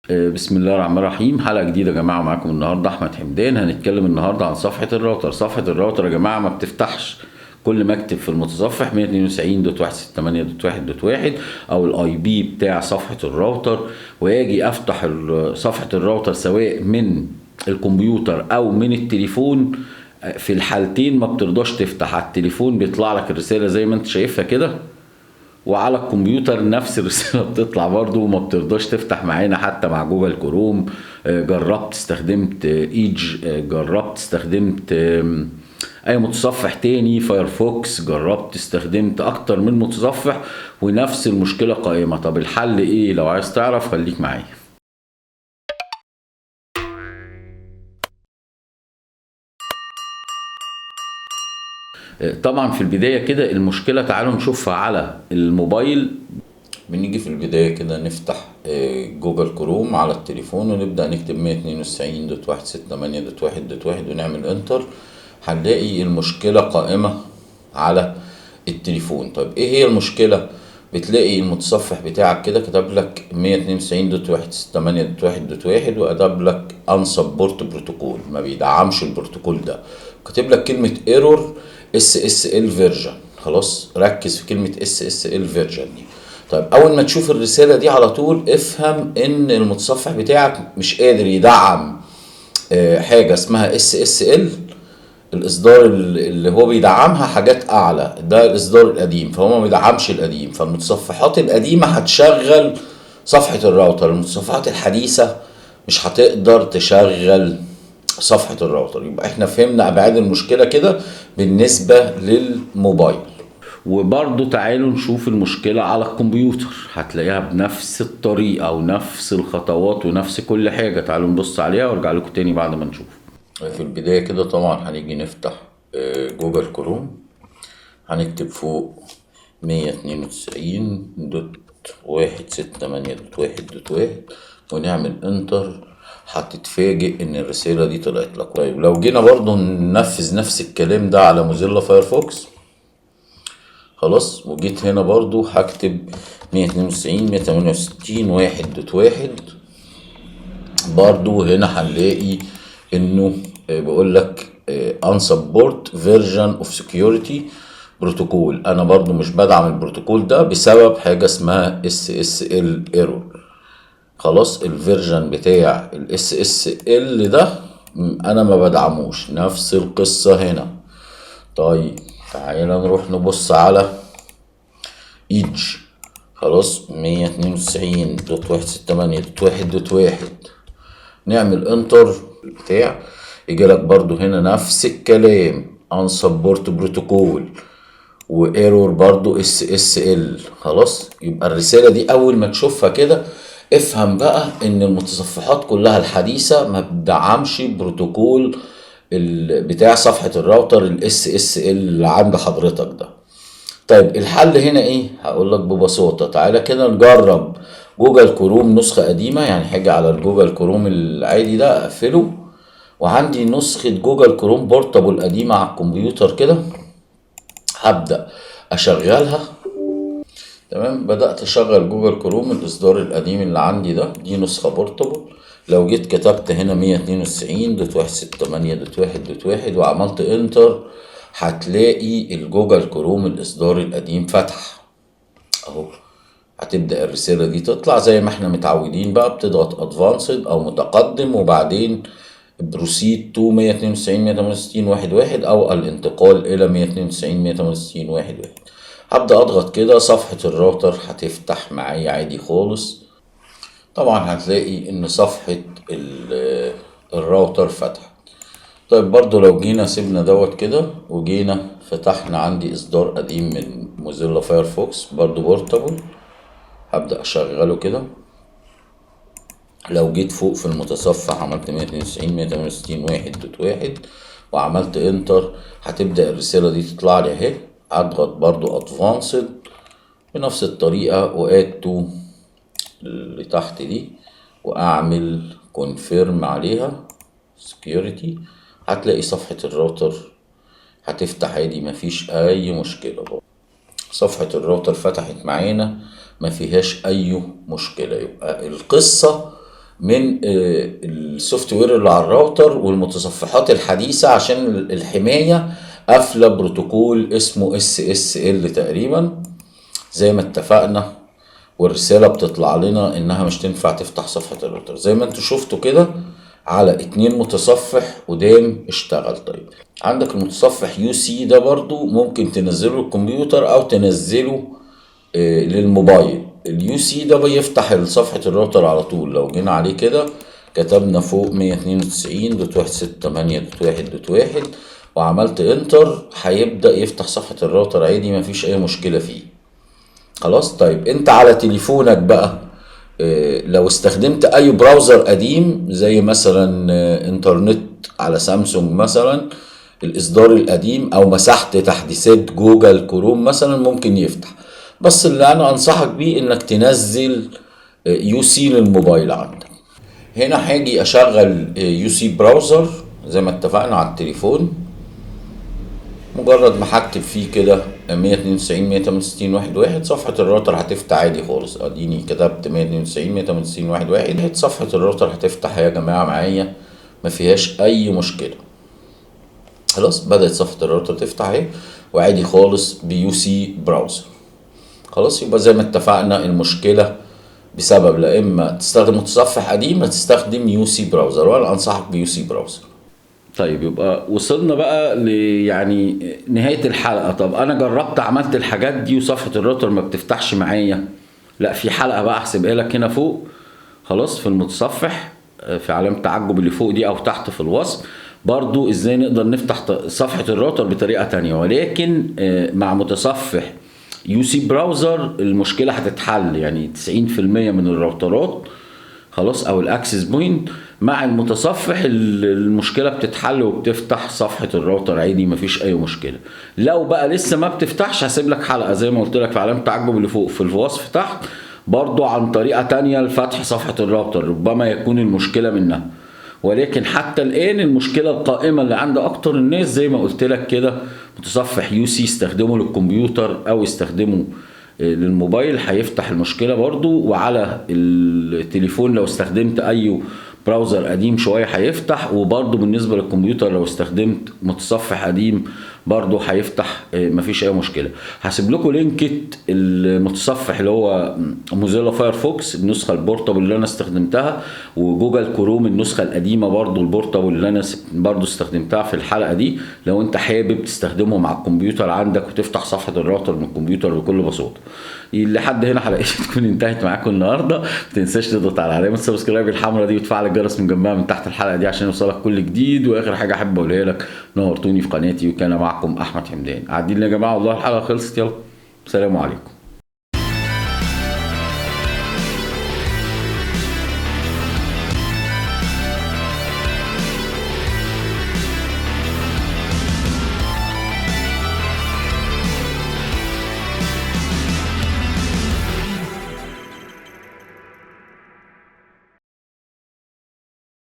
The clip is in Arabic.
بسم الله الرحمن الرحيم. حلقة جديدة يا جماعة، معاكم النهاردة أحمد حمدان. هنتكلم النهاردة عن صفحة الراوتر. صفحة الراوتر يا جماعة ما بتفتحش. كل ما اكتب في المتصفح 192.168.1.1 او الاي بي بتاع صفحة الراوتر، واجي افتح صفحة الراوتر سواء من الكمبيوتر او من التليفون، في الحالتين ما بترضاش تفتح. على التليفون بيطلع لك الرسالة زي ما انت شايفها كده، وعلى الكمبيوتر نفس الرسالة بتطلع برضو وما بترضاش تفتح معانا حتى مع جوجل كروم. جربت استخدمت ايدج، جربت استخدمت اي متصفح تاني، فايرفوكس، جربت استخدمت اكتر من متصفح ونفس المشكلة قائمة. طب الحل ايه؟ لو عايز تعرف خليك معايا. طبعا في البداية كده المشكلة تعالوا نشوفها على الموبايل. بنيجي في البداية كده نفتح جوجل كروم على التليفون ونبدأ نكتب 192.168.1.1 ونعمل انتر. هنلاقي المشكلة قائمة على التليفون. طيب ايه هي المشكلة؟ بتلاقي المتصفح بتاعك كده كتب لك 192.168.1.1 وكتب لك unsupported بروتوكول، ما بيدعمش البروتوكول ده. كاتب لك كلمة ايرور SSL فيرجن. خلاص ركز في كلمة SSL فيرجن دي. طيب اول ما تشوف الرسالة دي على طول افهم ان المتصفح بتاعك مش قادر يدعم حاجة اسمها SSL. الاصدار اللي هو بيدعمها حاجات اعلى، ده الاصدار القديم، فهو ما بيدعمش القديم. فالمتصفحات القديمة هتشغل صفحة الراوتر، المتصفحات الحديثة مش هتقدر تشغل صفحة الراوتر. يبقى احنا فهمنا ابعاد المشكلة كده بالنسبة للموبايل. وبرضو تعالوا نشوف المشكلة على الكمبيوتر، هتلاقيها بنفس الطريقة ونفس الخطوات ونفس كل حاجة. تعالوا نبص عليها وارجع لكم تاني بعد ما نشوف. في البداية كده طبعا هنيجي نفتح جوجل كروم، هنكتب فوق 192.168.1.1 ونعمل انتر. هتتفاجئ ان الرسالة دي طلعت لك. طيب لو جينا برضو ننفذ نفس الكلام ده على موزيلا فايرفوكس، خلاص، وجيت هنا برضو هكتب 192.168.1.1 برضو هنا هنلاقي انه بيقول لك unsupported version of security بروتوكول. انا برضو مش بدعم البروتوكول ده بسبب حاجة اسمها SSL error. خلاص الفيرجن بتاع ال SSL ده انا ما بدعموش. نفس القصة هنا. طيب تعالى نروح نبص على ايدج. خلاص 192.168.1.1 نعمل انتر بتاع، يجيلك برضو هنا نفس الكلام unsupported بروتوكول وايرور برضو SSL. خلاص يبقى الرسالة دي اول ما تشوفها كده افهم بقى ان المتصفحات كلها الحديثة ما بتدعمش بروتوكول بتاع صفحة الراوتر ال SSL اللي عند حضرتك ده. طيب الحل هنا ايه؟ هقول لك ببساطة. تعالى كده نجرب جوجل كروم نسخة قديمة، يعني حاجة على الجوجل كروم العادي ده اقفله، وعندي نسخة جوجل كروم بورتابل قديمة على الكمبيوتر كده، هبدأ اشغلها. تمام، بدأت اشغل جوجل كروم الاصدار القديم اللي عندي ده، دي نسخة بورتابل. لو جيت كتبت هنا 192.168.1.1 وعملت انتر، هتلاقي الجوجل كروم الاصدار القديم فتح اهو. هتبدأ الرسالة دي تطلع زي ما احنا متعودين بقى، بتضغط ادفانسد او متقدم وبعدين بروسيد تو 192.168.1.1 او الانتقال الى 192.168.1.1. هبدأ اضغط كده، صفحة الراوتر هتفتح معايا عادي خالص. طبعا هتلاقي ان صفحة الراوتر فتحت. طيب برضو لو جينا سيبنا دوت كده وجينا فتحنا عندي اصدار قديم من موزيلا فايرفوكس برضو بورتابل، هبدأ اشغله كده. لو جيت فوق في المتصفح عملت 192.168.1.1 وعملت انتر، هتبدأ الرسالة دي تطلع لي اهي. اضغط برضو ادفانسد بنفس الطريقة واد تو اللي تحت دي واعمل كونفيرم عليها سكيورتي. هتلاقي صفحة الراوتر هتفتح عادي، مفيش اي مشكلة. صفحة الراوتر فتحت معانا ما فيهاش اي مشكلة. يبقى القصة من السوفت وير اللي على الراوتر والمتصفحات الحديثة عشان الحماية، قافلة بروتوكول اسمه SSL تقريبا زي ما اتفقنا. والرسالة بتطلع لنا انها مش تنفع تفتح صفحة الراوتر زي ما انتوا شفتوا كده على 2 متصفح قدام اشتغل. طيب عندك المتصفح UC ده برضو ممكن تنزله الكمبيوتر او تنزله للموبايل. الUC ده بيفتح صفحة الراوتر على طول. لو جينا عليه كده كتبنا فوق 192.168.1.1 وعملت انتر هيبدأ يفتح صفحة الراوتر عادي، مفيش اي مشكلة فيه. خلاص. طيب انت على تليفونك بقى لو استخدمت اي براوزر قديم زي مثلا انترنت على سامسونج مثلا الاصدار القديم، او مسحت تحديثات جوجل كروم مثلا، ممكن يفتح. بس اللي انا انصحك بيه انك تنزل UC للموبايل عندك. هنا هاجي اشغل UC براوزر زي ما اتفقنا على التليفون. مجرد ما هكتب فيه كده 192.168.1.1 صفحة الراوتر هتفتح عادي خالص. اديني كتبت 192.168.1.1 صفحة الراوتر هتفتح يا جماعة معايا، ما فيهاش اي مشكلة. خلاص بدأت صفحة الراوتر تفتح اهي وعادي خالص بUC براوزر. خلاص يبقى زي ما اتفقنا المشكلة بسبب لا اما تستخدم متصفح قديم لا تستخدم UC براوزر، وانا انصحك بUC براوزر. طيب يبقى وصلنا بقى يعني نهاية الحلقة. طب انا جربت عملت الحاجات دي وصفحة الراوتر ما بتفتحش معايا. لا، في حلقة بقى احسبها لك هنا فوق خلاص في المتصفح في علامة التعجب اللي فوق دي او تحت في الوصف برضو ازاي نقدر نفتح صفحة الراوتر بطريقة تانية، ولكن مع متصفح UC براوزر المشكلة هتتحل. يعني 90% من الراوترات خلاص او الاكسس بوينت مع المتصفح المشكله بتتحل وبتفتح صفحه الراوتر عادي، مفيش اي مشكله. لو بقى لسه ما بتفتحش هسيب لك حلقه زي ما قلت لك في علامه التعجب اللي فوق في الوصف تحت برضو عن طريقه تانية لفتح صفحه الراوتر، ربما يكون المشكله منها. ولكن حتى الان المشكله القائمه اللي عند اكتر الناس زي ما قلت لك كده متصفح UC استخدمه للكمبيوتر او استخدمه للموبايل هيفتح المشكلة برضو، وعلى التليفون لو استخدمت اي براوزر قديم شوية هيفتح، وبرضو بالنسبة للكمبيوتر لو استخدمت متصفح قديم برضو هيفتح مفيش اي مشكلة. هسيب لكم لينكت المتصفح اللي هو موزيلا فايرفوكس النسخة البورتابل اللي انا استخدمتها، وجوجل كروم النسخة القديمة برضو البورتابل اللي انا برضو استخدمتها في الحلقة دي، لو انت حابب تستخدمه مع الكمبيوتر عندك وتفتح صفحة الراوتر من الكمبيوتر بكل بساطة. لحد هنا حلقتي تكون انتهت معاكم النهارده. ما تنساش تضغط على علامه السبسكرايب الحمراء دي وتفعل الجرس من جنبها من تحت الحلقه دي عشان يوصلك كل جديد. واخر حاجه احب اقولها لك، نورتوني في قناتي وكان معكم احمد حمدان. قاعدين يا جماعه والله الحلقه خلصت، يلا سلام عليكم.